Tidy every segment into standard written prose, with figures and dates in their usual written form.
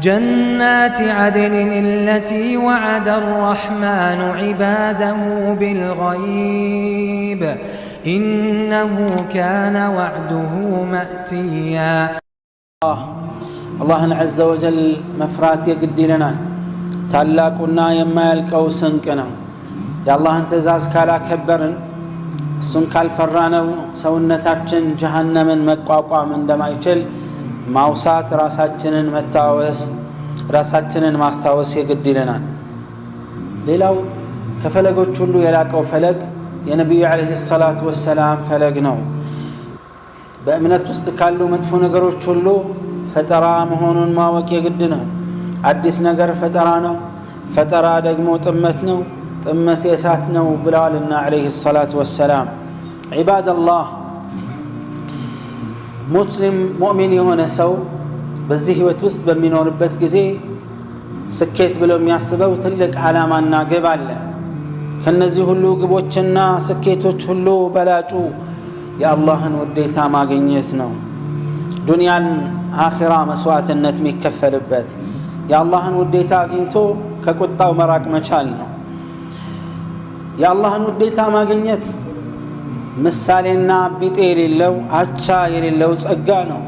جنات عدن التي وعد الرحمن عباده بالغيب إنه كان وعده مأتيا. الله عز وجل مفرات يقدي لنا ታላቁና የማያልቀው ስንቅ ነው። የአላህን ትእዛዝ ካላከበርን እሱን ካልፈራነው ሰውነታችን ጀሃነምን መቋቋም እንደማይችል ማውሳት ራሳችንን ማስታወስ የግድ ይለናል። ሌላው ከፈለጎች ሁሉ የላቀው ፈለግ የነብዩ አለይሂ ሰላቱ ወሰላም ፈለግ ነው። በእምነት ውስጥ ካሉ መጥፎ ነገሮች ሁሉ ፈጠራ መሆኑን ማወቅ የግድ ነው። አዲስ ነገር ፈጠራ ነው፣ ፈጠራ ደግሞ ጥመት ነው፣ ጥመት የእሳት ነው ብለዋልና አለይሂ ሰላቱ ወሰላም። ዒባደላህ ሙስሊም ሙእሚን የሆነ ሰው በዚህ ህይወት ውስጥ በሚኖርበት ጊዜ ስኬት ብሎ የሚያስበው ትልቅ ዓላማና ግብ አለ። ከነዚህ ሁሉ ግቦችና ስኬቶች ሁሉ በላጩ የአላህን ውዴታ ማግኘት ነው። ዱንያን አኺራ መስዋዕትነት የሚከፈልበት የአላህን ውዴታ አግኝቶ ከቁጣው መራቅ መቻል ነው። የአላህን ውዴታ ማግኘት ምሳሌና ቢጤ የሌለው አቻ የሌለው ጸጋ ነው።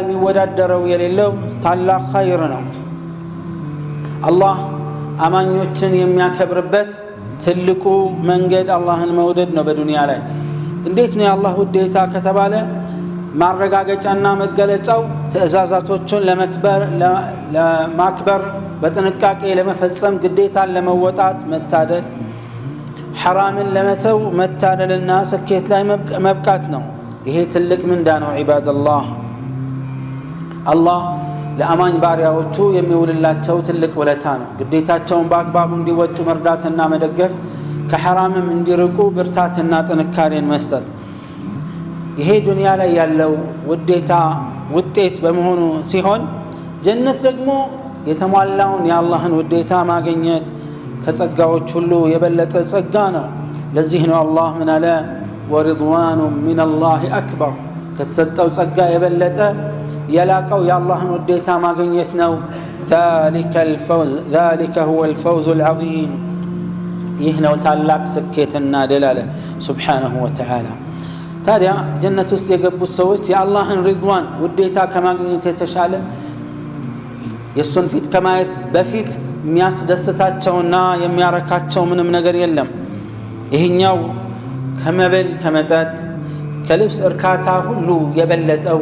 የሚወዳደረው የሌለው ታላቅ ኸይር ነው። አላህ አማኞችን የሚያከብርበት ትልቁ መንገድ አላህን መውደድ ነው በዱንያ ላይ። እንዴት ነው የአላህ ውዴታ ከተባለ ማረጋገጫና መገለጫው ትእዛዛቶቹን ለማክበር በጥንቃቄ ለመፈጸም ግዴታን ለመወጣት መታደል፣ ሐራምን ለመተው መታደልና ስኬት ላይ መብቃት ነው። ይሄ ትልቅ ምንዳ ነው። ዒባደላህ አላህ ለአማኝ ባሪያዎቹ የሚውልላቸው ትልቅ ውለታ ነው። ግዴታቸውን በአግባቡ እንዲወጡ መርዳትና መደገፍ፣ ከሐራምም እንዲርቁ ብርታትና ጥንካሬን መስጠት። ይሄ ዱንያ ላይ ያለው ውዴታ ውጤት በመሆኑ ሲሆን ጀነት ደግሞ የተሟላውን የአላህን ውዴታ ማግኘት ከጸጋዎች ሁሉ የበለጠ ጸጋ ነው። ለዚህ ነው አላህ ምን አለ? ወሪድዋኑ ሚነላሂ አክበር፣ ከተሰጠው ጸጋ የበለጠ የላቀው የአላህን ውዴታ ማግኘት ነው። ذلك هو الفوز العظيم፣ ይህ ነው ታላቅ ስኬትና ድል አለ ሱብሓነሁ ወተዓላ። ታዲያ ጀነት ውስጥ የገቡት ሰዎች የአላህን ሪድዋን ውዴታ ከማግኘት የተሻለ የሱን ፊት ከማየት በፊት የሚያስደስታቸውና የሚያረካቸው ምንም ነገር የለም። ይህኛው ከመብል ከመጠጥ ከልብስ እርካታ ሁሉ የበለጠው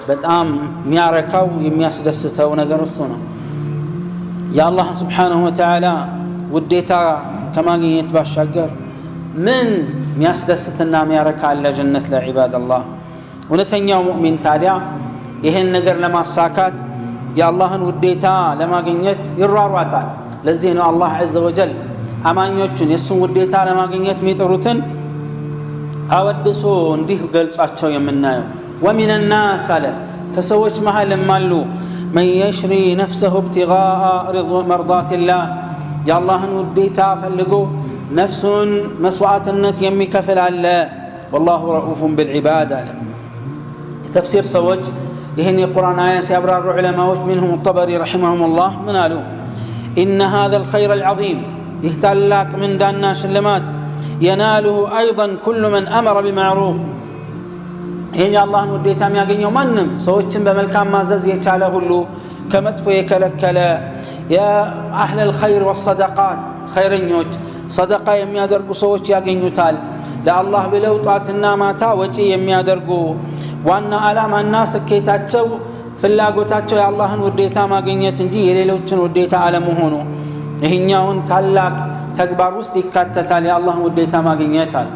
በጣም የሚያረካው የሚያስደስተው ነገር እሱ ነው። የአላህ ስብሓነሁ ወተዓላ ውዴታ ከማግኘት ባሻገር ምን የሚያስደስትና የሚያረካ አለ ጀነት ለዒባደላህ? እውነተኛው ሙእሚን ታዲያ ይህን ነገር ለማሳካት የአላህን ውዴታ ለማግኘት ይሯሯጣል። ለዚህ ነው አላህ ዐዘ ወጀል አማኞቹን የእሱን ውዴታ ለማግኘት የሚጥሩትን አወድሶ እንዲህ ገልጿቸው የምናየው። ወሚነ ናስ አለ ከሰዎች መሃልም አሉ መን የሽሪ ነፍሰሁ ብትጋአ መርዳትላህ የአላህን ውዴታ ፈልጎ ነፍሱን መስዋዕትነት የሚከፍል አለ። ወላሁ ረኡፉን ብልዒባድ አለ። የተፍሲር ሰዎች ይህን የቁርአን አያ ሲያብራሩ ዑለማዎች ሚንሁም ጠበሪ ረሒመሁሙላህ ምን አሉ? ኢነ ሃዘል ኸይረል ዐዚም፣ ይህ ታላቅ ምንዳና ሽልማት የናሉሁ አይደን ኩሉ መን አመረ ቢማዕሩፍ፣ ይህን የአላህን ውዴታ የሚያገኘው ማንም ሰዎችን በመልካም ማዘዝ የቻለ ሁሉ ከመጥፎ የከለከለ የአህለል ኸይር ወሰደቃት ኸይረኞች ሰደቃ የሚያደርጉ ሰዎች ያገኙታል። ለአላህ ብለው ጧትና ማታ ወጪ የሚያደርጉ ዋና ዓላማና ስኬታቸው ፍላጎታቸው የአላህን ውዴታ ማግኘት እንጂ የሌሎችን ውዴታ አለመሆኑ ይህኛውን ታላቅ ተግባር ውስጥ ይካተታል። የአላህን ውዴታ ማግኘታል።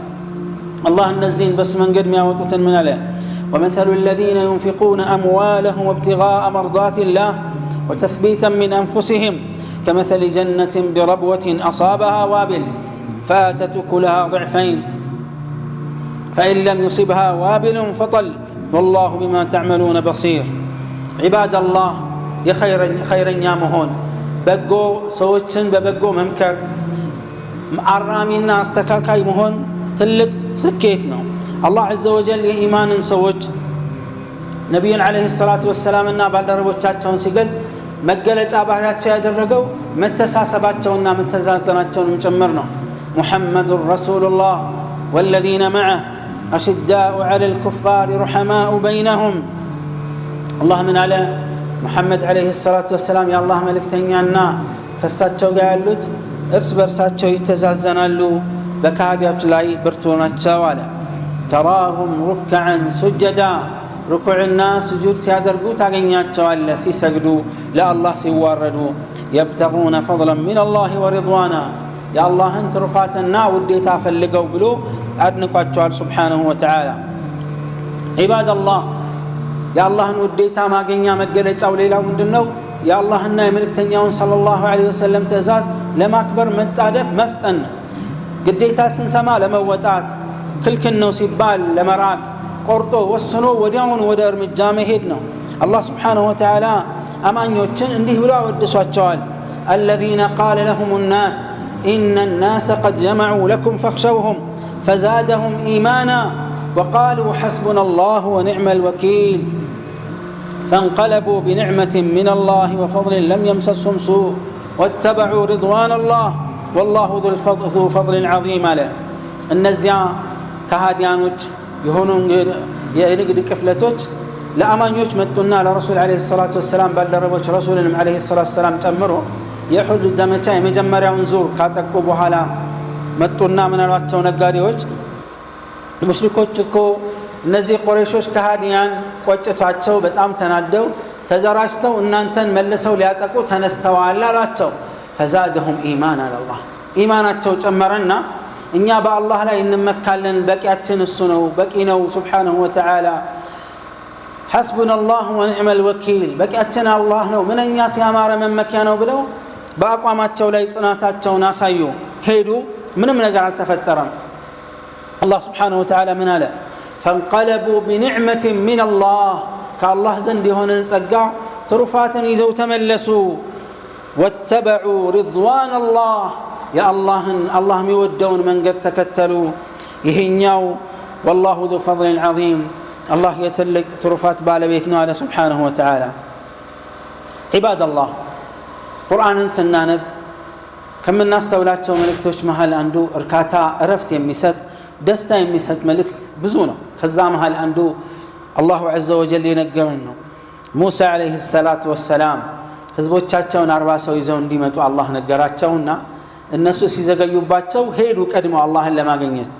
አላህ እነዚህን በሱ መንገድ የሚያወጡትን ምን አለ? ወመሰሉ الذين ينفقون أموالهم ابتغاء مرضات الله وتثبيتا من أنفسهم كمثل جنة بربوة أصابها وابل فآتت أكلها ضعفين فإن لم يصبها وابل فطل والله بما تعملون بصير. عباد الله خير يامهون بقو سوتشن ببقو ممكر عرامينا استكاكاي مهون تلك سكيتنا الله عز وجل إيمان سوت ነብዩን አለይሂ ሰላቱ ወሰላምና ባልደረቦቻቸውን ሲገልጽ መገለጫ ባህሪያቸው ያደረገው መተሳሰባቸውና መተዛዘናቸውንም ጭምር ነው። ሙሐመዱር ረሱሉላህ ወለዚነ መዐሁ አሽዳኡ ዐለል ኩፋሪ ሩሐማኡ በይነሁም። አላህ ምን አለ? ሙሐመድ አለይሂ ሰላቱ ወሰላም የአላህ መልእክተኛና ከሳቸው ጋር ያሉት እርስ በርሳቸው ይተዛዘናሉ፣ በካህዲያዎች ላይ ብርቱ ናቸው አለ። ተራሁም ሩክዐን ሱጀዳ ርኩዕና ስጁድ ሲያደርጉ ታገኛቸዋለህ፣ ሲሰግዱ ለአላህ ሲዋረዱ። የብተጉነ ፈضለን ሚነላሂ ወሪድዋና የአላህን ትሩፋትና ውዴታ ፈልገው ብሎ አድንቋቸዋል ሱብሓነሁ ወተዓላ። ዒባደላህ የአላህን ውዴታ ማገኛ መገለጫው ሌላው ምንድነው? የአላህና የመልእክተኛውን ሰለላሁ ዐለይሂ ወሰለም ትእዛዝ ለማክበር መጣደፍ መፍጠን፣ ግዴታ ስንሰማ ለመወጣት፣ ክልክል ነው ሲባል ለመራቅ ቆርጦ ወስኖ ወዲያውን ወደ እርምጃ መሄድ ነው። አላህ ስብሓነሁ ወተዓላ አማኞችን እንዲህ ብሎ አወድሷቸዋል። አለዚነ ቃለ ለሁም ናስ ኢነ ናሰ ቀድ ጀመዑ ለኩም ፈኽሸውሁም ፈዛደሁም ኢማና ወቃሉ ሐስቡና አላሁ ወኒዕመል ወኪል فانقلبوا بنعمة من الله وفضل لم يمسسهم سوء واتبعوا رضوان الله والله ذو فضل عظيم له. እነዚያ ከሃዲያኖች የሆኑ የንግድ ክፍለቶች ለአማኞች መጡና ለረሱል አለይሂ ሰላቱ ወሰላም ባልደረቦች ረሱልንም አለይሂ ሰላቱ ወሰላም ጨምሮ የኡሁድ ዘመቻ የመጀመሪያውን ዙር ካጠቁ በኋላ መጡና ምን አሏቸው? ነጋዴዎች ሙሽሪኮች እኮ እነዚህ ቁረይሾች ከሃዲያን ቆጭቷቸው በጣም ተናደው ተዘራጅተው እናንተን መልሰው ሊያጠቁ ተነስተዋል አሏቸው። ፈዛደሁም ኢማን አላህ ኢማናቸው ጨመረና እኛ በአላህ ላይ እንመካለን፣ በቂያችን እሱ ነው፣ በቂ ነው ሱብሓነሁ ወተዓላ። ሐስቡና አላህ ወኒዕመል ወኪል በቂያችን አላህ ነው፣ ምንኛ ሲያማረ መመኪያ ነው ብለው በአቋማቸው ላይ ጽናታቸውን አሳዩ። ሄዱ፣ ምንም ነገር አልተፈጠረም። አላህ ሱብሓነሁ ወተዓላ ምን አለ? ፈንቀለቡ ቢኒዕመት ሚን አላህ ከአላህ ዘንድ የሆነን ጸጋ ትሩፋትን ይዘው ተመለሱ። ወተበዑ ሪድዋን አላህ የአላህን አላህ የሚወደውን መንገድ ተከተሉ። ይሄኛው ወላሁ ዙ ፈድሊን ዐዚም አላህ የትልቅ ትሩፋት ባለቤት ነው አለ ሱብሓነሁ ወተዓላ። ዒባደላህ ቁርአንን ስናነብ ከምናስተውላቸው መልእክቶች መሃል አንዱ እርካታ፣ እረፍት የሚሰጥ ደስታ የሚሰጥ መልእክት ብዙ ነው። ከዛ መሃል አንዱ አላሁ ዐዘ ወጀል የነገረን ነው። ሙሳ ዐለይሂ ሰላቱ ወሰላም ህዝቦቻቸውን 40 ሰው ይዘው እንዲመጡ አላህ ነገራቸውና እነሱ ሲዘገዩባቸው ሄዱ ቀድመው አላህን ለማግኘት።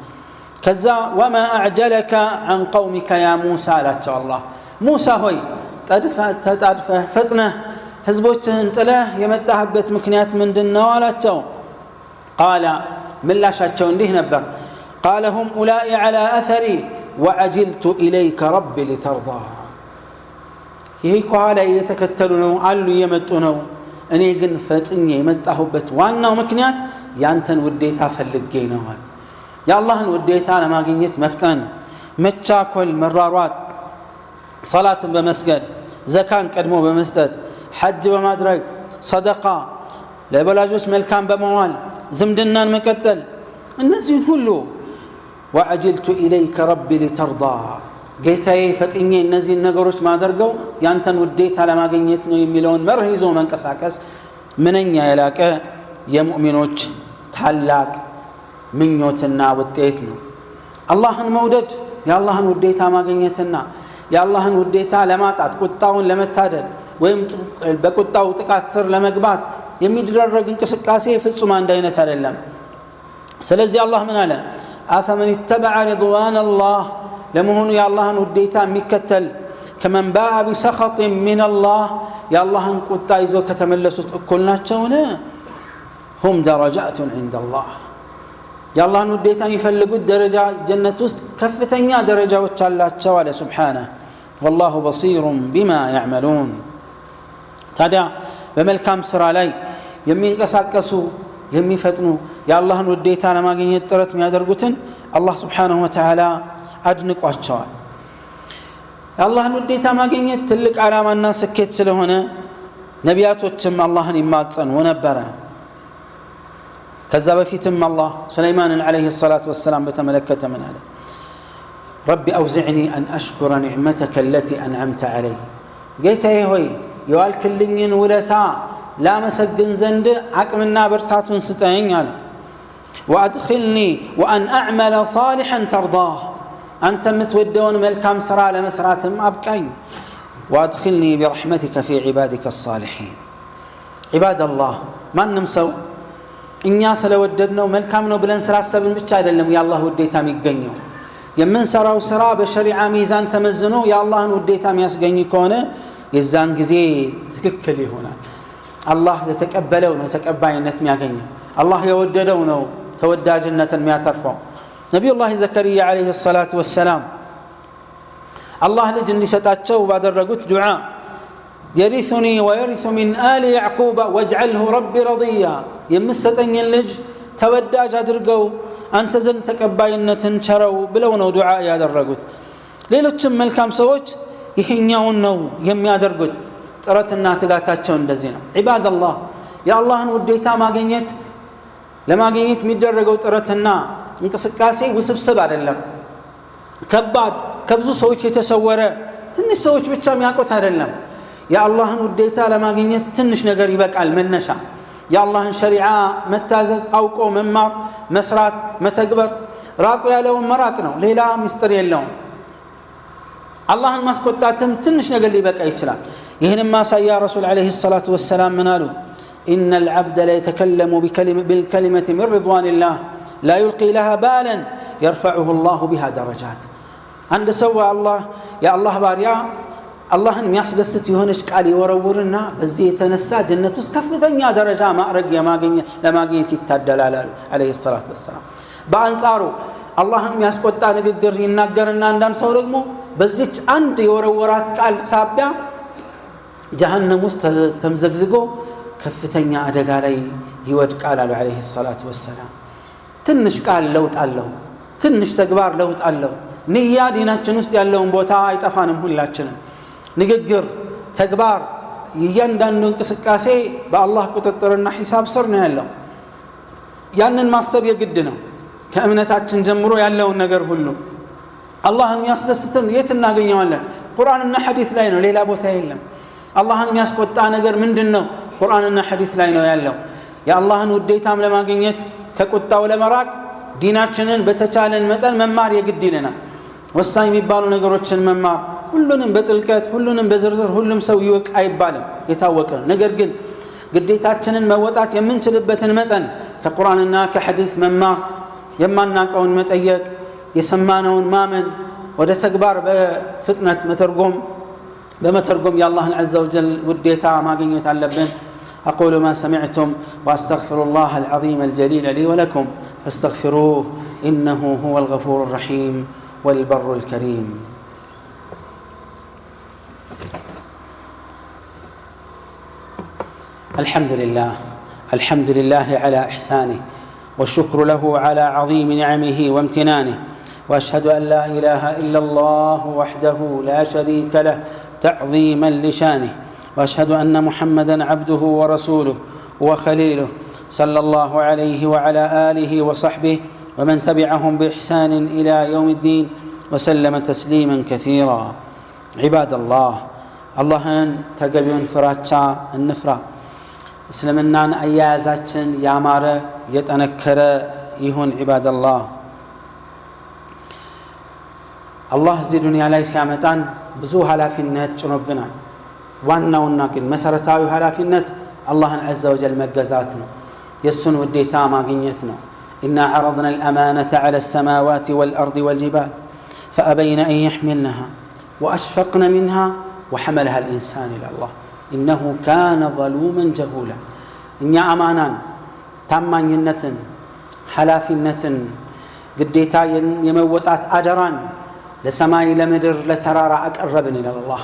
ከዛ ወማ አዕጀለከ ዐን ቀውሚከ ያ ሙሳ አላቸው። አላህ ሙሳ ሆይ ተጣድፈህ ፈጥነህ ህዝቦችህን ጥለህ የመጣህበት ምክንያት ምንድነው አላቸው። ቃለ ምላሻቸው እንዲህ ነበር፣ ቃለ ሁም ኡላኢ ዐላ አተሪ ወዐጅልቱ ኢለይከ ረቢ ሊተርዳ። ይህ ከኋላ እየተከተሉ ነው አሉ፣ እየመጡ ነው። እኔ ግን ፈጥኜ የመጣሁበት ዋናው ምክንያት ያንተን ውዴታ ፈልጌ ነው። የአላህን ውዴታ ለማግኘት መፍጠን፣ መቻኮል፣ መሯሯጥ፣ ሰላትን በመስገድ ዘካን ቀድሞ በመስጠት ሐጅ በማድረግ ሰደቃ፣ ለወላጆች መልካም በመዋል ዝምድናን መቀጠል፣ እነዚህን ሁሉ ወዐጅልቱ ኢለይከ ረቢ ሊተርዳ ጌታዬ ፈጥኜ እነዚህን ነገሮች ማደርገው ያንተን ውዴታ ለማግኘት ነው የሚለውን መርህ ይዞ መንቀሳቀስ ምንኛ የላቀ የሙእሚኖች ታላቅ ምኞትና ውጤት ነው። አላህን መውደድ የአላህን ውዴታ ማግኘትና የአላህን ውዴታ ለማጣት ቁጣውን ለመታደል ወይም በቁጣው ጥቃት ስር ለመግባት የሚደረግ እንቅስቃሴ ፍጹም አንድ አይነት አይደለም። ስለዚህ አላህ ምን አለ? አፈመን ኢተበዐ ሪድዋን አላህ ለመሆኑ የአላህን ውዴታ የሚከተል ከመን ባአ ቢሰኸጥ ሚን አላህ የአላህን ቁጣ ይዞ ከተመለሱት እኩል ናቸውን? ሁም ደረጃቱን ዐንደ አላህ የአላህን ውዴታ የሚፈልጉት ደረጃ ጀነት ውስጥ ከፍተኛ ደረጃዎች አላቸው አለ ሱብሓነሁ። ወላሁ በሲሩን ቢማ ያዕመሉን። ታዲያ በመልካም ስራ ላይ የሚንቀሳቀሱ የሚፈጥኑ የአላህን ውዴታ ለማግኘት ጥረት የሚያደርጉትን አላህ ሱብሓነሁ ወተዓላ አድንቋቸዋል። የአላህን ውዴታ ማግኘት ትልቅ ዓላማና ስኬት ስለሆነ ነቢያቶችም አላህን ይማጸኑ ነበረ። ከዛ በፊትም አላህ ሱለይማንን ዐለይሂ ሰላቱ ወሰላም በተመለከተ ምን አለ? رب أوزعني أن أشكر نعمتك التي أنعمت علي جيتي هوي يوالك اللين ولتا لا مسجن زند عقمنا برتاتون ستين يعني وأدخلني وأن أعمل صالحا ترضاه أنت متودون ملكام سرا لمسراتم أبقين وأدخلني برحمتك في عبادك الصالحين عباد الله ما نمسو إنيا سلوددنا وملكامنا بلن سرا السبن بتشاد اللهم يا الله وديتا ميقنيو يمن سرا وسرا بشريعة ميزان تمزنو يا الله وديتا مياسقني كونه يزان جزي تككلي هنا الله يتقبلونه يتقباينت مياقنيو الله يوددونه تودى جنة مياترفع نبي الله زكريا عليه الصلاة والسلام الله لجن لستاتشو بعد الرقوت دعاء يرثني ويرث من آل يعقوب واجعله ربي رضيا يمستن يلج تودى جادرقو أنت زن تكباينة شرو بلونه دعاء يا درقوت ليلة شم الكام سوج يحنيون نو يم يا درقوت ترت الناس قاتاتشو اندزينا عباد الله يا الله وديتا ما قنيت لما قنيت ميدرقو ترتنا انقسقاسي وسبسب አይደለም ከባድ ከብዙ ሰዎች የተሰወረ ትንሽ ሰዎች ብቻ የሚያውቁት አይደለም የአላህን ውዴታ ለማግኘት ትንሽ ነገር ይበቃል መነሻ የአላህን ሸሪዓ መታዘዝ አውቆ መማር መስራት መተግበር ራቁ ያለውን መራቅ ነው ሌላ ምስጢር የለውም አላህን ማስቆጣትም ትንሽ ነገር ሊበቃ ይችላል ይሄንን ማሳያ ረሱል አለይሂ ሰላቱ ወሰለም ምን አሉ إن العبد لا يتكلم بالكلمة من رضوان الله لا يلقي لها بالا يرفعه الله بها درجات عند سوى الله يا الله باريا الله ان ياسدست يهونش قال يورورنا بزي يتنسى جنة كفتኛ درجه ማዕረግ ለማግኘት ይታደላል عليه الصلاه والسلام በአንጻሩ አላህን የሚያስቆጣ ንግግር ይናገርና አንዳንድ ሰው ደግሞ በዚች አንድ የወረወራት ቃል ሳቢያ ጀሃነም ውስጥ ተምዘግዝጎ ከፍተኛ አደጋ ላይ ይወድቃል عليه الصلاه والسلام ትንሽ ቃል ለውጥ አለው ትንሽ ተግባር ለውጥ አለው ንያ ዲናችን ውስጥ ያለውን ቦታ አይጠፋንም ሁላችንም ንግግር ተግባር እያንዳንዱ እንቅስቃሴ በአላህ ቁጥጥርና ሒሳብ ስር ነው ያለው ያንን ማሰብ የግድ ነው ከእምነታችን ጀምሮ ያለውን ነገር ሁሉ አላህን ያስደስተን የት እናገኘዋለን ቁርአንና ሐዲስ ላይ ነው ሌላ ቦታ የለም አላህን ያስቆጣ ነገር ምንድነው ቁርአንና ሐዲስ ላይ ነው ያለው የአላህን ውዴታም ለማግኘት ከቁጣው ለመራቅ ዲናችንን በተቻለን መጠን መማር የግድ ይለናል ወሳኝ የሚባሉ ነገሮችን መማር ሁሉንም በጥልቀት ሁሉንም በዝርዝር ሁሉም ሰው ይወቅ አይባልም የታወቀ ነገር ግን ግዴታችንን መወጣት የምንችልበትን መጠን ከቁርአንና ከሐዲስ መማር የማናቀውን መጠየቅ የሰማነውን ማመን ወደ ተግባር በፍጥነት በመተርጎም የአላህን عز وجل ውዴታ ማግኘት አለብን أقول ما سمعتم وأستغفر الله العظيم الجليل لي ولكم فاستغفروه إنه هو الغفور الرحيم والبر الكريم الحمد لله على إحسانه والشكر له على عظيم نعمه وامتنانه وأشهد أن لا إله إلا الله وحده لا شريك له تعظيما لشانه وأشهد أن محمدًا عبده ورسوله وخليله صلى الله عليه وعلى آله وصحبه ومن تبعهم بإحسان إلى يوم الدين وسلم تسليما كثيرا عباد الله اللهن تقبلون فراتشا النفرة اسلمنا أيازاتشن يامار يتنكر يهون عباد الله الله زي دنيا ليس يامتان بزوها لا في النهج ربنا ዋናውና ግን መሰረታዊ ኃላፊነት አላህን عز وجل መገዛት ነው የሱን ውዴታ ማግኘት ነው إنا عرضنا الأمانة على السماوات والأرض والجبال فأبين أن يحملنها وأشفقن منها وحملها الإنسان إلى الله إنه كان ظلوما جهولا إن أمانا تامانينة حلافينة قديتا يموتات أجران لسماء لمدر لترارا أقربن إلى الله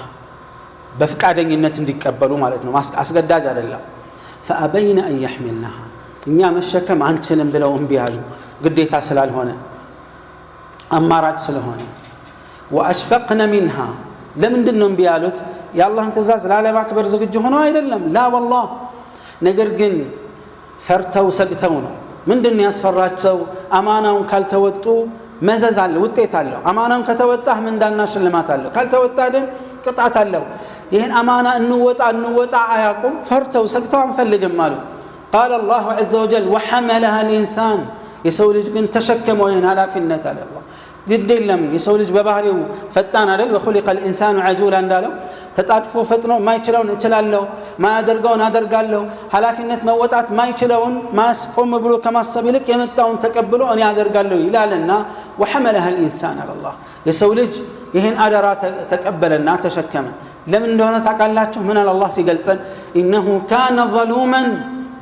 በፍቃደኝነት እንዲቀበሉ ማለት ነው አስገዳጅ አይደለም فأبين أن يحملنها እኛ መሸከም አንችልም ብለው እምቢ አሉ ግዴታ ስላልሆነ አማራጭ ስለሆነ وأشفقن منها ለምንድን ነው እምቢ ያሉት የአላህን ትእዛዝ ላለማክበር ዝግጁ ሆነው አይደለም ላ والله ነገር ግን ፈርተው ሰግተው ነው ምንድነው ያስፈራቸው አማናውን ካልተወጡ መዘዝ አለው ውጤት አለው አማናን ከተወጣህ ምንዳና ሽልማት አለው ካልተወጣህ ግን ቅጣት አለው ይሄን አማና እንወጣ አያቁም ፈርተው ሰግተው አንፈልግም አሉ قال الله عز وجل وحملها الانسان የሰው ልጅ ግን ተሸከመው ይሄን ኃላፊነት አለ አላህ ግድ የለም የሰው ልጅ በባህሪው ፈጣን አይደል وخلق الانسان عجولا እንዳለው ተጣጥፎ ፈጥኖ ማይችለውን እችላለሁ ማያደርገውን አደርጋለሁ ኃላፊነት መወጣት ማይችለውን ማስቆም ብሎ ከማሰብ ይልቅ የመጣውን ተቀብሎ እኔ አደርጋለሁ ይላልና وحملها الانسان على الله የሰው ልጅ ይሄን አደራ ተቀበለና ተሸከመ ለምን እንደሆነ ታውቃላችሁ ምን አለ አላህ ሲገልጸን انه كان ظلوما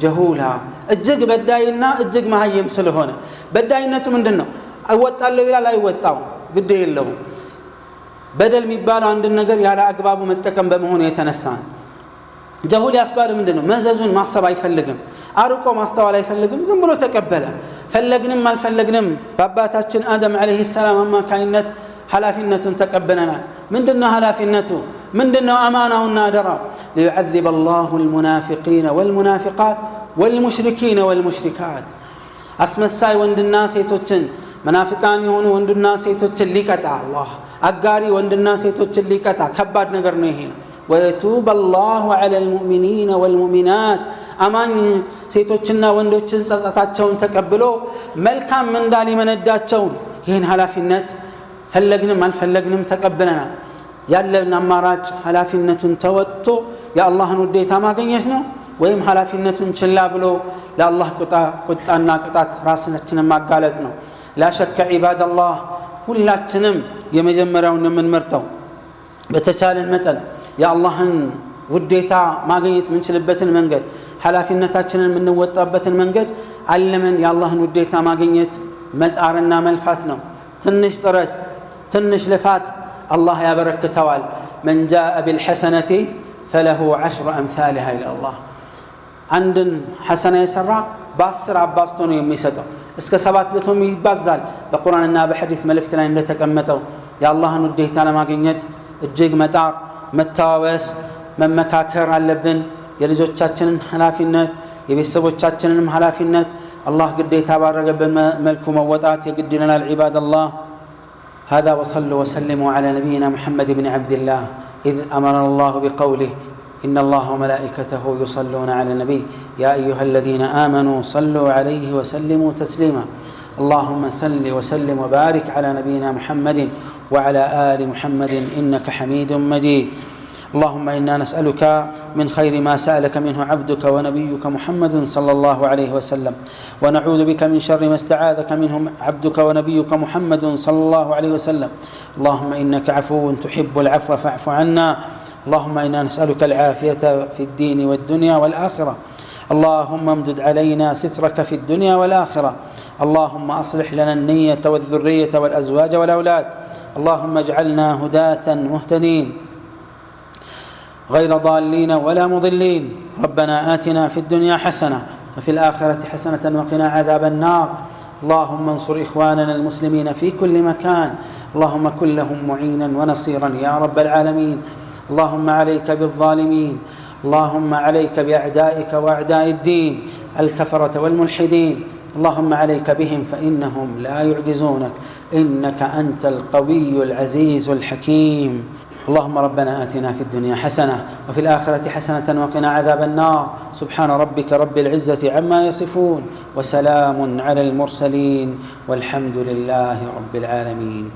جهولا እጅግ በዳይና እጅግ መሃይም ስለሆነ በዳይነቱ ምንድነው አይወጣለው ይላል አይወጣው ግድ የለው በደል የሚባለው አንድ ነገር ያለ አግባቡ መጠቀም በመሆኑ የተነሳ ጀሁል ያስባለው ምንድነው መዘዙን ማሰብ አይፈልግም አርቆ ማስተዋል አይፈልግም ዝም ብሎ ተቀበለ ፈለግንም አልፈለግንም በአባታችን አደም አለይሂ ሰላም አማካይነት ኃላፊነቱን ተቀበለናል ምንድነው ኃላፊነቱ ምንድነው አማናውና አደራው ليعذب الله المنافقين والمنافقات والمشركين والمشركات አስመሳይ ወንድና ሴቶችን መናፍቃን የሆኑ ወንድና ሴቶችን ሊቀጣ አላህ አጋሪ ወንድና ሴቶችን ሊቀጣ ከባድ ነገር ነው ይሄ ويتوب الله على المؤمنين والمؤمنات አማኝ ሴቶችና ወንዶችን ጸጸታቸውን ተቀብሎ መልካም ምንዳሊ መነዳቸው ይሄን ኃላፊነት ፈለግንም አልፈለግንም ተቀበለናል ያለን አማራጭ ኃላፊነቱን ተወጥቶ የአላህን ውዴታ ማግኘት ነው ወይም ኃላፊነቱን ችላ ብሎ ለአላህ ቁጣና ቅጣት ራስናችንን ማጋለጥ ነው لا شك عباد الله ሁላችንም የመጀመሪያውን የምንመርጠው በተቻለን መጠን የአላህን ውዴታ ማግኘት ምንችልበትን መንገድ ኃላፊነታችንን የምንወጣበትን መንገድ አለምን የአላህን ውዴታ ማግኘት መጣርና መልፋት ነው ትንሽ ጥረት ትንሽ ልፋት الله ያበረክተዋል من جاء بالحسنة فله 10 أمثالها إلى الله አንድን ሐሰና የሰራ በ10 አባዝቶ ነው የሚሰጠው እስከ 700 ይባዛል በቁርአንና በሐዲስ መልእክት ላይ እንደተቀመጠው የአላህን ውዴታ ለማግኘት እጅግ መጣር መታወስ መመካከር አለብን የልጆቻችንን ኃላፊነት የቤተሰቦቻችንንም ኃላፊነት አላህ ግዴታ ባረገበን መልኩ መወጣት የግድ ይለናል عباد الله هذا وصلوا وسلموا على نبينا محمد بن عبد الله إذ أمر الله بقوله إن الله وملائكته يصلون على النبي يا أيها الذين آمنوا صلوا عليه وسلموا تسليما اللهم صل وسلم وبارك على نبينا محمد وعلى آل محمد إنك حميد مجيد اللهم إنا نسألك من خير ما سألك منه عبدك ونبيك محمد صلى الله عليه وسلم ونعوذ بك من شر ما استعاذك منه عبدك ونبيك محمد صلى الله عليه وسلم اللهم إنك عفو تحب العفو فاعف عنا اللهم إنا نسألك العافية في الدين والدنيا والآخرة اللهم امدد علينا سترك في الدنيا والآخرة اللهم أصلح لنا النية والذرية والأزواج والأولاد اللهم اجعلنا هداة مهتدين غير ضالين ولا مضلين ربنا آتنا في الدنيا حسنة وفي الآخرة حسنة وقنا عذاب النار اللهم انصر إخواننا المسلمين في كل مكان اللهم كن لهم معينا ونصيرا يا رب العالمين اللهم عليك بالظالمين اللهم عليك بأعدائك وأعداء الدين الكفرة والملحدين اللهم عليك بهم فإنهم لا يعجزونك إنك أنت القوي العزيز الحكيم اللهم ربنا آتنا في الدنيا حسنة وفي الآخرة حسنة وقنا عذاب النار سبحان ربك رب العزة عما يصفون وسلام على المرسلين والحمد لله رب العالمين